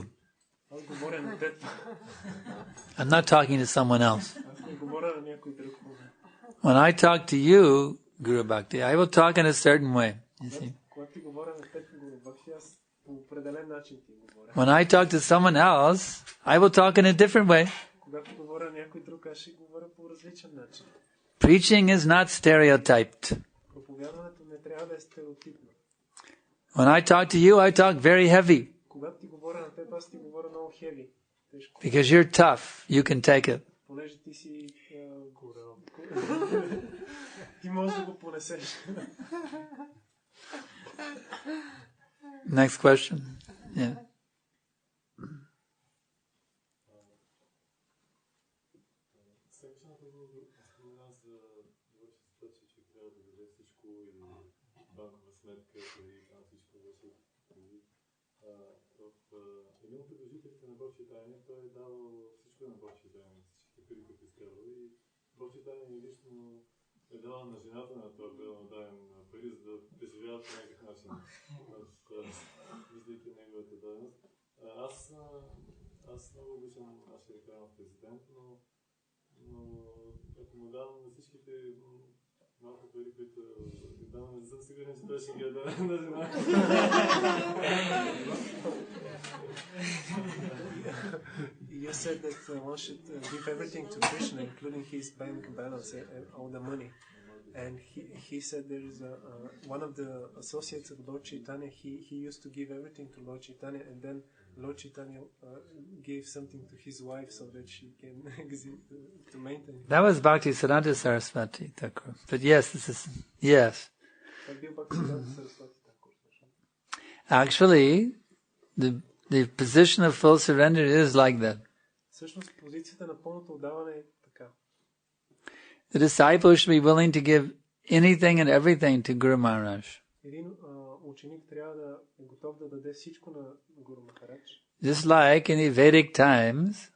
I'm not talking to someone else. When I talk to you, Guru Bhakti, I will talk in a certain way. You see? When I talk to someone else, I will talk in a different way. Preaching is not stereotyped. When I talk to you, I talk very heavy. Because you're tough, you can take it. Next question. Yeah. Е дала на жената на това бил даден пари, за да преживяват по някакъв начин, виждайки неговата даденост. Аз много обичам нашия храмов президент, но ако му давам на всичките малко пари, които давам, не съм сигурен, че той ще ги даде на жената. You said that one should give everything to Krishna, including his bank balance and all the money. And he said there is one of the associates of Lord Chaitanya, he used to give everything to Lord Chaitanya, and then Lord Chaitanya gave something to his wife so that she can exist, to maintain. That was Bhakti Siddhanta Saraswati Thakur. But yes, this is, yes. Actually, the position of full surrender is like that. The disciple should be willing to give anything and everything to Guru Maharaj. Just like in the Vedic times,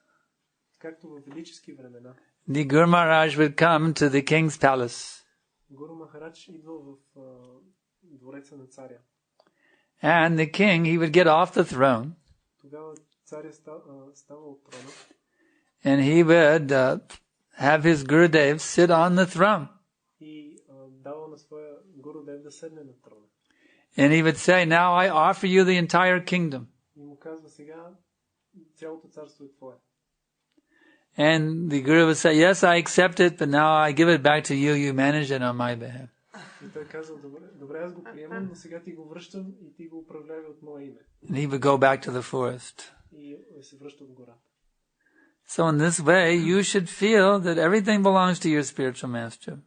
the Guru Maharaj would come to the king's palace. And the king, he would get off the throne. And he would have his Gurudev sit on the throne. And he would say, now I offer you the entire kingdom. And the Guru would say, yes, I accept it, but now I give it back to you. You manage it on my behalf. And he would go back to the forest. So in this way, you should feel that everything belongs to your spiritual master.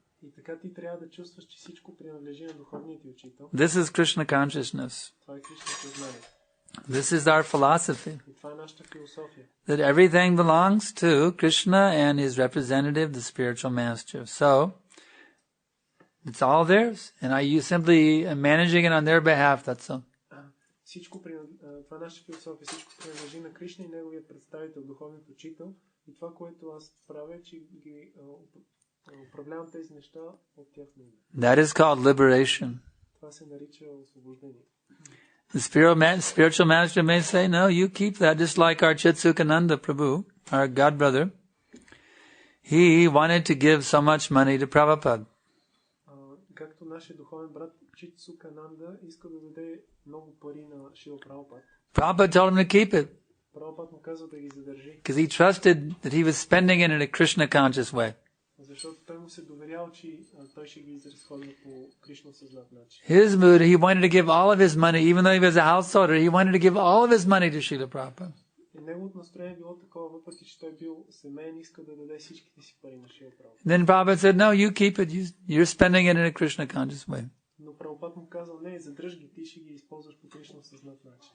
This is Krishna consciousness. This is our philosophy. That everything belongs to Krishna and his representative, the spiritual master. So, it's all theirs. And you simply managing it on their behalf, that's all. Това е нашата философия. Всичко принадлежи на Кришна и неговият представител, духовният учител. И това, което аз правя, е, че ги управлявам тези неща от тяхно име. That is called liberation. Това се нарича освобождение. The spiritual master may say, no, you keep that, just like our Chitsukananda Prabhu, our god brother. He wanted to give so much money to Prabhupada. Както нашия духовен брат Читсукананда иска да даде много пари на Шила Прабхупад. Prabhupada told him to keep it. Прабхупад му казва да ги задържи. Because he trusted that he was spending it in a Krishna conscious way. Защото той му се доверял, че той ще ги изразходва по Кришна осъзнат начин. His mood, he wanted to give all of his money, even though he was a householder, he wanted to give all of his money to Srila Prabhupada. И неговото настроение било такова, въпреки че той бил семейен, иска да даде всичките си пари на Шрила Прабхупад. Then Prabhupada said, no, you keep it, you're spending it in a Krishna conscious way. Но Прабхупад му казал, не, задръж ги, ти ще ги използваш по Кришна осъзнат начин.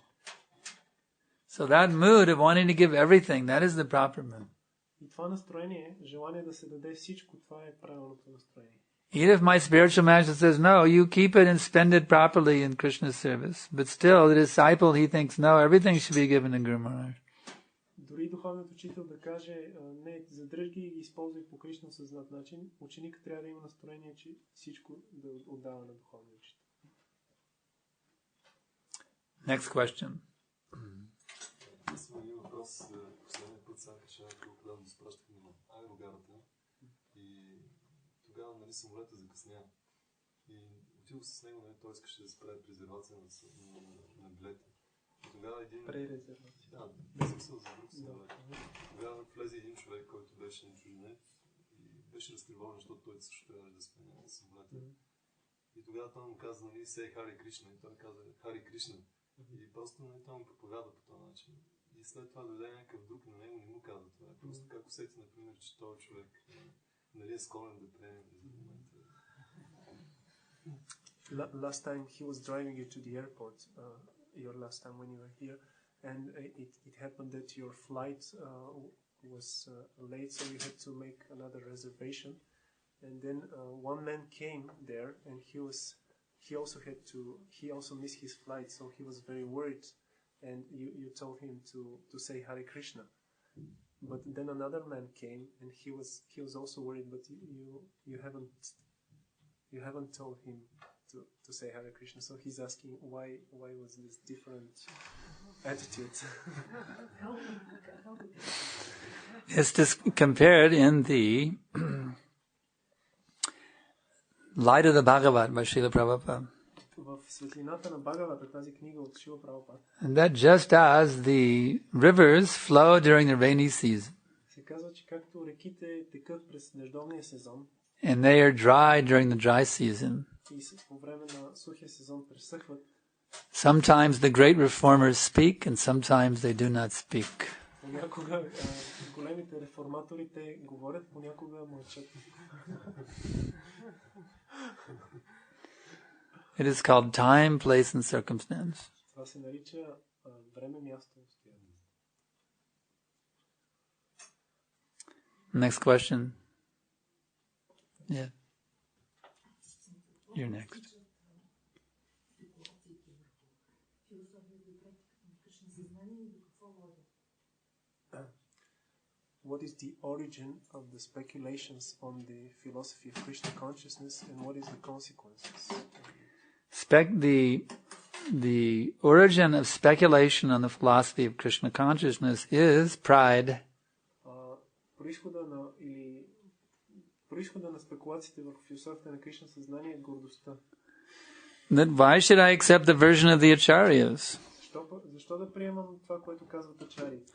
So that mood of wanting to give everything, that is the proper mood. И това настроение, желание да се даде всичко, това е правилното настроение. Even if my spiritual master says, no, you keep it and spend it properly in Krishna's service. But still, the disciple, he thinks, no, everything should be given to Guru Maharaj. Дори духовният учител да каже, не, задръж ги и ги използвай по Кришна осъзнат начин, ученикът трябва да има настроение, че всичко да отдава на духовния учител. Next question. Аз имам един въпрос. Последния път Санкаршан, когато да изпращахме на аерогарата и тогава, нали, самолета закъсня. И отидох с него, нали, той искаше да спре презервация на билета. И тогава един... Пререзервация. Да, не съм се за друг самолет. Тогава влезе един човек, който беше на чужденец и беше разтревожен, защото той също трябваше да спре на самолета. И тогава той му каза, нали, сей Хари Кришна. И той каза, Хари Кришна. И просто, нали, той му проповяда по този начин. И след това дойде някакъв друг, на него не му каза това. Просто как усети, например, че този човек, нали, е склонен да приеме за момента. Last time he was driving you to the airport, your last time when you were here, and it happened that your flight was late, so you had to make another reservation. And then one man came there, and he also missed his flight, so he was very worried. And you told him to say Hare Krishna. But then another man came, and he was also worried, but you haven't told him to say Hare Krishna. So he's asking why was this different attitude? It's just compared in the light of the Bhagavad by Srila Prabhupada. В светлината на Бхагавата, тази книга от Шрила Прабхупад. And that just as the rivers flow during the rainy season. Се казва, че както реките текат през дъждовния сезон. And they are dry during the dry season. И по време на сухия сезон пресъхват. Sometimes the great reformers speak and sometimes they do not speak. Понякога големите реформатори те говорят, понякога мълчат. It is called time, place, and circumstance. Това се нарича време, място, обстоятелство. Next question. Yeah. You're next. What is the origin of the speculations on the philosophy of Krishna consciousness, and what is the consequences? The origin of speculation on the philosophy of Krishna consciousness is pride. Произхода на спекулациите върху философията на Кришна съзнание е гордостта. That why should I accept the version of the acharyas? Защо да приемам това, което казват ачариите?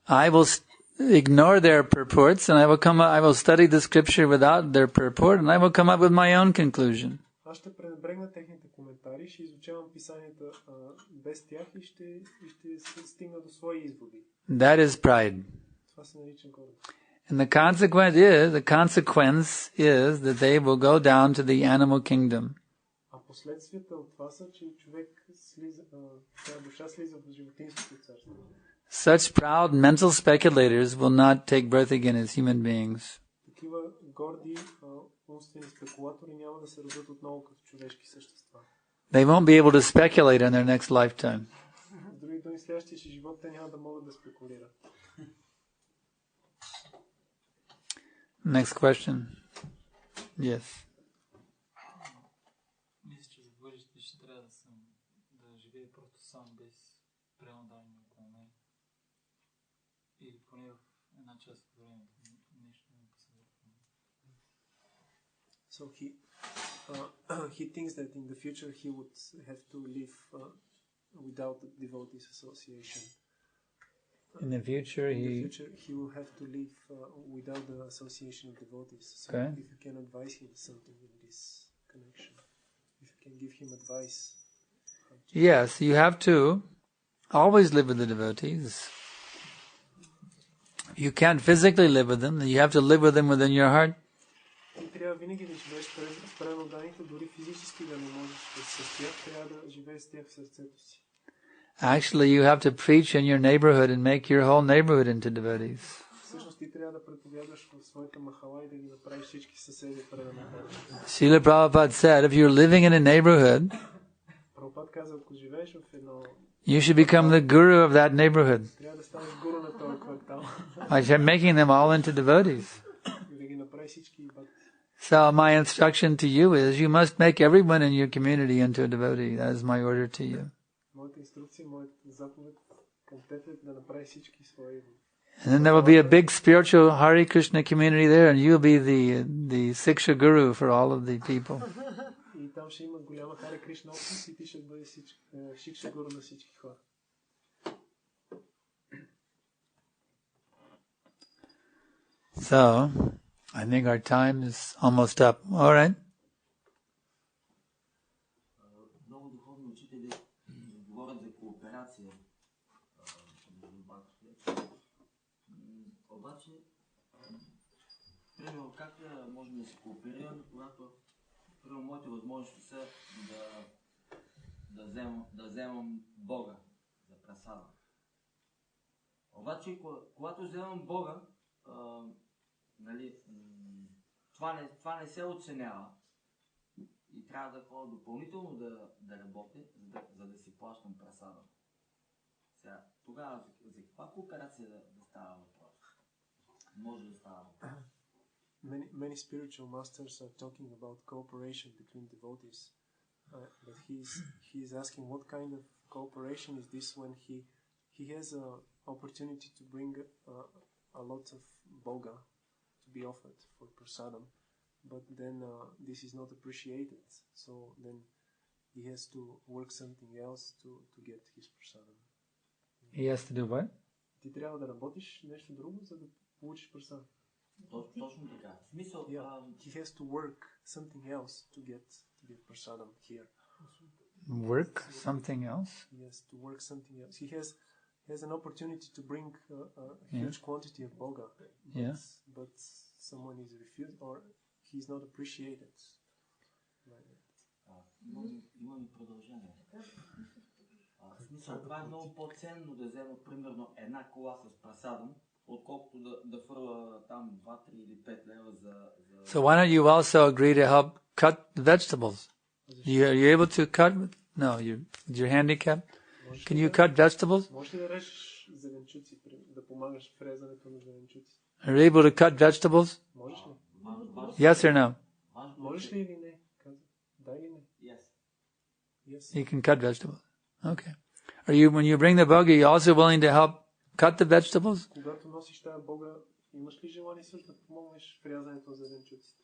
I will ignore their purports and I will study the scripture without their purport and I will come up with my own conclusion. Аз ще пренебрегна техните коментари, ще изучавам писанията без тях и ще стигна до свои изводи. That is pride. Това се нарича гордост. And the consequence is that they will go down to the animal kingdom. А последствията от това са, че човек душа слиза в животинското царство. Such proud mental speculators will not take birth again as human beings. Такива горди умствени спекулатори няма да се родят отново като човешки същества. They won't be able to speculate in their next lifetime. С други думи, следващия си живот те няма да могат да спекулират. Next question. Yes. Мисля, че за бъдеще ще трябва да живее просто сам без преодаване около мен. Или поне в една част от времето. Нещо не посъветвам. So he thinks that in the future he would have to live without the devotees association. In the future, he will have to live without the association of devotees. So Okay. if you can advise him something in this connection, if you can give him advice. Yes, you have to always live with the devotees. You can't physically live with them. You have to live with them within your heart. И трябва винаги да живееш в преданните, дори физически да не можеш да се с тях, трябва да живееш с тях в сърцето си. Actually, you have to preach in your neighborhood and make your whole neighborhood into devotees. Всъщност ти трябва да проповядваш в своята махала и да ги направиш всички съседи преданните. Srila Prabhupada said, if you're living in a neighborhood, Прабхупад каза, ако живееш в едно, you should become the guru of that neighborhood трябва да станеш гуру на този квартал. by making them all into devotees. И да ги направиш всички бакти. So my instruction to you is you must make everyone in your community into a devotee. That is my order to you. Моята инструкция, моята заповед към теб е да направиш всички свои. And then there will be a big spiritual Hare Krishna community there, and you'll be the Siksha Guru for all of the people. И там ще има голяма Харе Кришна общност и ти ще бъде Шикша Гуру на всички хора. So, I think our time is almost up. All right. Много духовни учители говорят за кооперация. Обаче, примерно, как можем да се кооперираме, когато примерно моите възможности са да вземам Бога за прасада. Обаче, когато вземам Бога, нали, това не се оценява и трябва да ходя допълнително да работя, за да си плащам прасада. Сега, тогава за каква кооперация да става въпрос? Може да става въпрос. Many spiritual masters are talking about cooperation between devotees, but he is asking what kind of cooperation is this when he has an opportunity to bring a lot of boga to be offered for prasadam, but then this is not appreciated, so then he has to work something else to get his prasadam. He has to do what? Ти трябва да работиш нещо друго, за да получиш прасадам. Точно така. В смисъл, he has to work something else to get prasadam here. Work something else? He has to work something else. He has an opportunity to bring a huge quantity of boga, but someone is refused or he's not appreciated. Имам продължение. В смисъл, това е много по-ценно да взема примерно една кола с прасадам, отколкото да фърла там 2, 3 или 5 лева за... So why don't you also agree to help cut the vegetables? Are you able to cut? No, you're handicapped. Can you cut vegetables? Можеш ли да режеш зеленчуци, да помагаш в резането на зеленчуци? Are you able to cut vegetables? Можеш ли? Yes or no? Можеш ли или не? Да или не? Yes. You can cut vegetables. Okay. Are you, when you bring the boga, you also willing to help cut the vegetables? Когато носиш тази бога, имаш ли желание също да помогнеш в рязането на зеленчуците?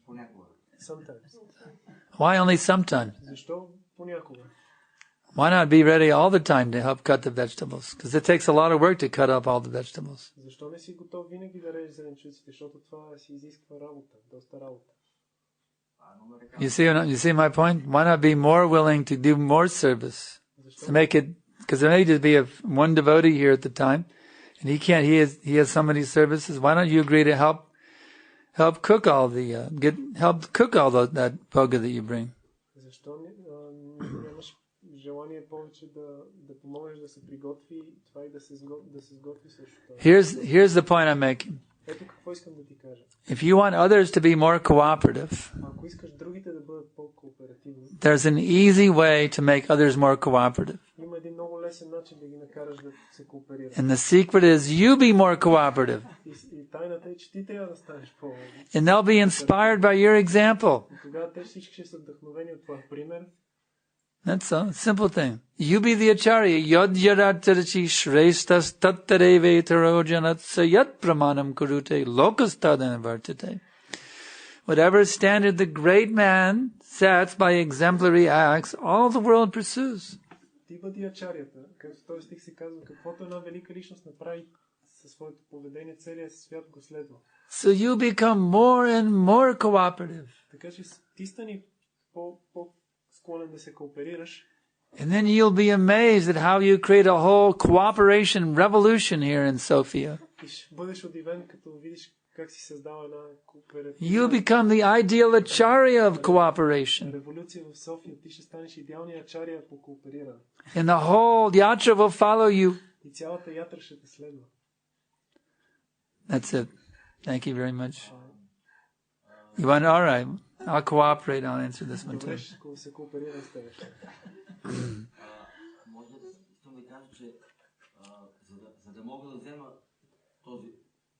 Понякога. Sometimes. Why only sometimes? Защо понякога? Why not be ready all the time to help cut the vegetables? Because it takes a lot of work to cut up all the vegetables. Защо не си готов винаги да режеш зеленчуците? Защото това си изисква работа, доста работа. You see my point? Why not be more willing to do more service? To make it, because there may just be one devotee here at the time, and he has so many services. Why don't you agree to help cook all that boga that you bring? Защо нямаш желание повече да помогнеш да се приготви това и да се сготви също това? Here's the point I'm making. Ето какво искам да ти кажа. If you want others to be more cooperative, ако искаш другите да бъдат по-кооперативни, there's an easy way to make others more cooperative. има един много лесен начин да ги накараш да се кооперират. And the secret is you be more cooperative. И тайната е, че ти трябва да станеш по... And they'll be inspired by your example. И тогава те всички ще са вдъхновени от твоя пример. That's a simple thing. You be the acharya. Yad yadatarachi shrestas tattareve tarojanat sayat pramanam kurute lokastadana vartate. Whatever standard the great man sets by exemplary acts, all the world pursues. ти бъди ачарията, както в този стих се казва, каквото една велика личност направи със своето поведение, целият свят го следва. So you become more and more cooperative. Така че ти стани по-склонен да се кооперираш. And then you'll be amazed at how you create a whole cooperation revolution here in Sofia. И ще бъдеш удивен, като видиш как си създава една You become the ideal acharya of cooperation. революция в София. Ти ще станеш идеалния ачария по коопериране. And the whole yatra will follow you. И цялата ятра ще те следва. That's it. Thank you very much. You want? All right. I'll cooperate. I'll answer this one too. Добре, се кооперира с теб. Може да искам да кажа, че за да мога да взема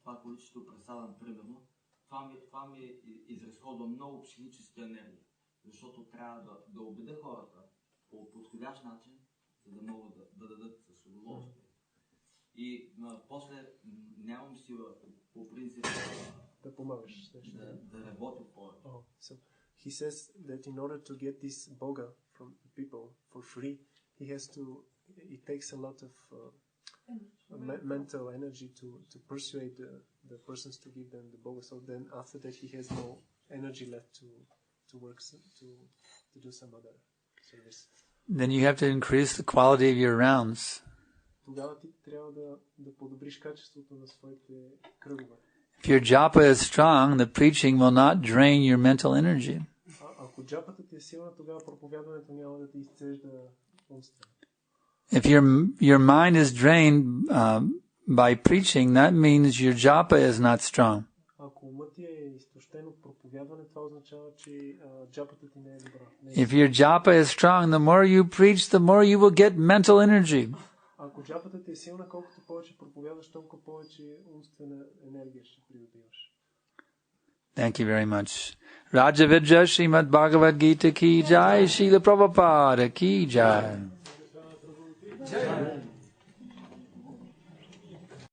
това количество пресаден, примерно, това ми изразходва много психическа енергия, защото трябва да убедя хората по подходящ начин, за да могат да дадат с удоволствие. И после нямам сила по принцип да помагаш, да работя повече. So he says that in order to get this boga from people for free, it takes a lot of mental energy to persuade the persons to give them the boga. So then after that he has no energy left to work, to do some other service. Then you have to increase the quality of your rounds. Тогава ти трябва да подобриш качеството на своите кръгове. If your japa is strong, the preaching will not drain your mental energy. Ако джапата ти е силна, тогава проповядването няма да ти изцежда умствено. If your mind is drained by preaching, that means your japa is not strong. Ако умът ти е изтощен от проповядване, това означава, че джапата ти не е добра. If your japa is strong, the more you preach, the more you will get mental energy. Ако джапата ти е силна, колкото повече проповядваш, толкова повече умствена енергия ще придобиваш. Thank you very much. Raja Vidya Srimad Bhagavad Gita ki jai, Srila Prabhupada ki jai.